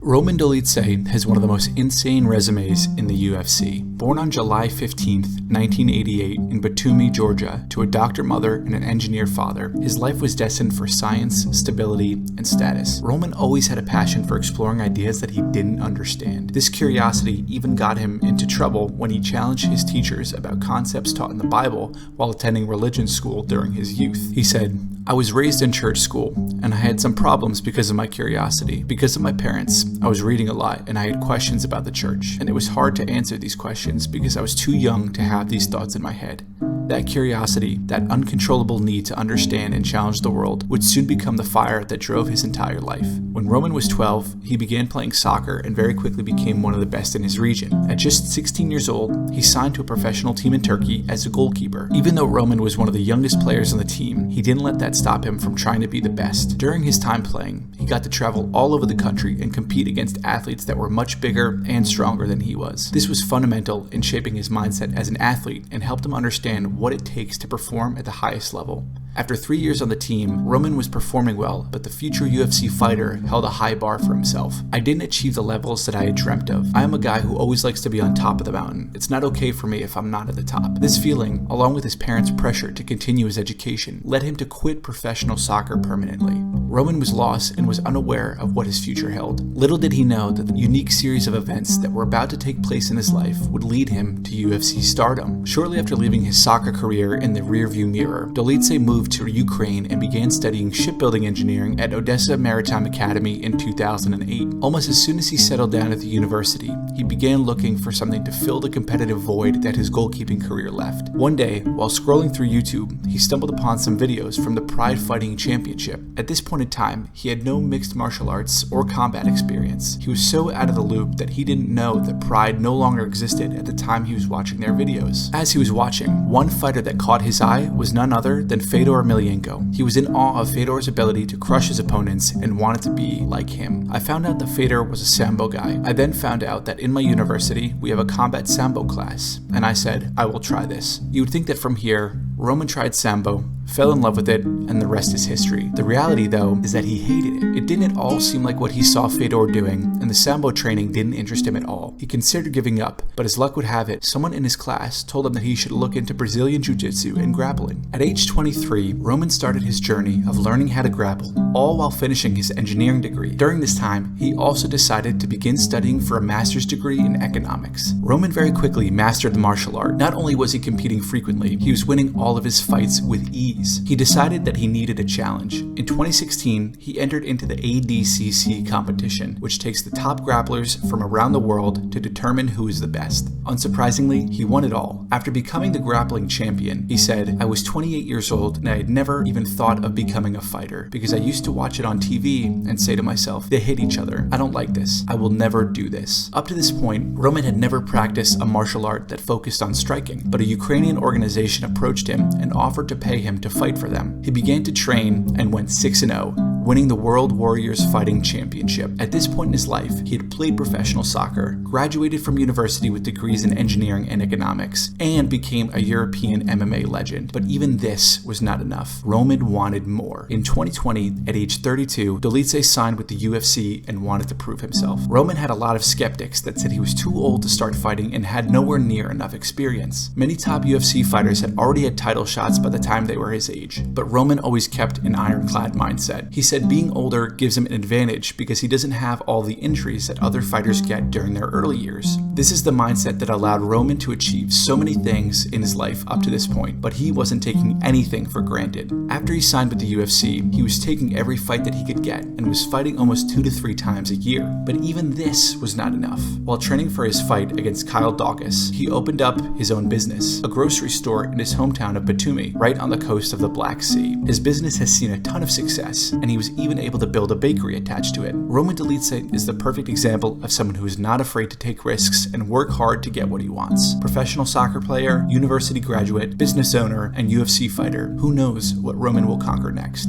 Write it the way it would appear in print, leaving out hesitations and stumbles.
Roman Dolidze has one of the most insane resumes in the UFC. Born on July 15, 1988 in Batumi, Georgia, to a doctor mother and an engineer father, his life was destined for science, stability, and status. Roman always had a passion for exploring ideas that he didn't understand. This curiosity even got him into trouble when he challenged his teachers about concepts taught in the Bible while attending religion school during his youth. He said, "I was raised in church school, and I had some problems because of my curiosity. Because of my parents, I was reading a lot, and I had questions about the church, and it was hard to answer these questions because I was too young to have these thoughts in my head." That curiosity, that uncontrollable need to understand and challenge the world, would soon become the fire that drove his entire life. When Roman was 12, he began playing soccer and very quickly became one of the best in his region. At just 16 years old, he signed to a professional team in Turkey as a goalkeeper. Even though Roman was one of the youngest players on the team, he didn't let that stop him from trying to be the best. During his time playing, he got to travel all over the country and compete against athletes that were much bigger and stronger than he was. This was fundamental in shaping his mindset as an athlete and helped him understand what it takes to perform at the highest level. After 3 years on the team, Roman was performing well, but the future UFC fighter held a high bar for himself. "I didn't achieve the levels that I had dreamt of. I am a guy who always likes to be on top of the mountain. It's not okay for me if I'm not at the top." This feeling, along with his parents' pressure to continue his education, led him to quit professional soccer permanently. Roman was lost and was unaware of what his future held. Little did he know that the unique series of events that were about to take place in his life would lead him to UFC stardom. Shortly after leaving his soccer career in the rearview mirror, Dolidze moved to Ukraine and began studying shipbuilding engineering at Odessa Maritime Academy in 2008. Almost as soon as he settled down at the university, he began looking for something to fill the competitive void that his goalkeeping career left. One day, while scrolling through YouTube, he stumbled upon some videos from the Pride Fighting Championship. At this point in time, he had no mixed martial arts or combat experience. He was so out of the loop that he didn't know that Pride no longer existed at the time he was watching their videos. As he was watching, one fighter that caught his eye was none other than Fedor Emelianenko. He was in awe of Fedor's ability to crush his opponents and wanted to be like him. I found out that Fedor was a Sambo guy. I then found out that in my university, we have a combat Sambo class, and I said, I will try this. You would think that from here, Roman tried Sambo, fell in love with it, and the rest is history. The reality, though, is that he hated it. It didn't at all seem like what he saw Fedor doing, and the Sambo training didn't interest him at all. He considered giving up, but as luck would have it, someone in his class told him that he should look into Brazilian Jiu-Jitsu and grappling. At age 23, Roman started his journey of learning how to grapple, all while finishing his engineering degree. During this time, he also decided to begin studying for a master's degree in economics. Roman very quickly mastered the martial art. Not only was he competing frequently, he was winning all of his fights with ease. He decided that he needed a challenge. In 2016, he entered into the ADCC competition, which takes the top grapplers from around the world to determine who is the best. Unsurprisingly, he won it all. After becoming the grappling champion, he said, "I was 28 years old and I had never even thought of becoming a fighter because I used to watch it on TV and say to myself, they hit each other. I don't like this. I will never do this." Up to this point, Roman had never practiced a martial art that focused on striking, but a Ukrainian organization approached him and offered to pay him to fight for them. He began to train and went 6-0, winning the World Warriors Fighting Championship. At this point in his life, he had played professional soccer, graduated from university with degrees in engineering and economics, and became a European MMA legend. But even this was not enough. Roman wanted more. In 2020, at age 32, Dolidze signed with the UFC and wanted to prove himself. Roman had a lot of skeptics that said he was too old to start fighting and had nowhere near enough experience. Many top UFC fighters had already had title shots by the time they were his age, but Roman always kept an ironclad mindset. He said being older gives him an advantage because he doesn't have all the injuries that other fighters get during their early years. This is the mindset that allowed Roman to achieve so many things in his life up to this point, but he wasn't taking anything for granted. After he signed with the UFC, he was taking every fight that he could get and was fighting almost 2 to 3 times a year. But even this was not enough. While training for his fight against Kyle Daukaus, he opened up his own business, a grocery store in his hometown of Batumi, right on the coast of the Black Sea. His business has seen a ton of success, and he was even able to build a bakery attached to it. Roman Dolidze is the perfect example of someone who is not afraid to take risks and work hard to get what he wants. Professional soccer player, university graduate, business owner, and UFC fighter. Who knows what Roman will conquer next?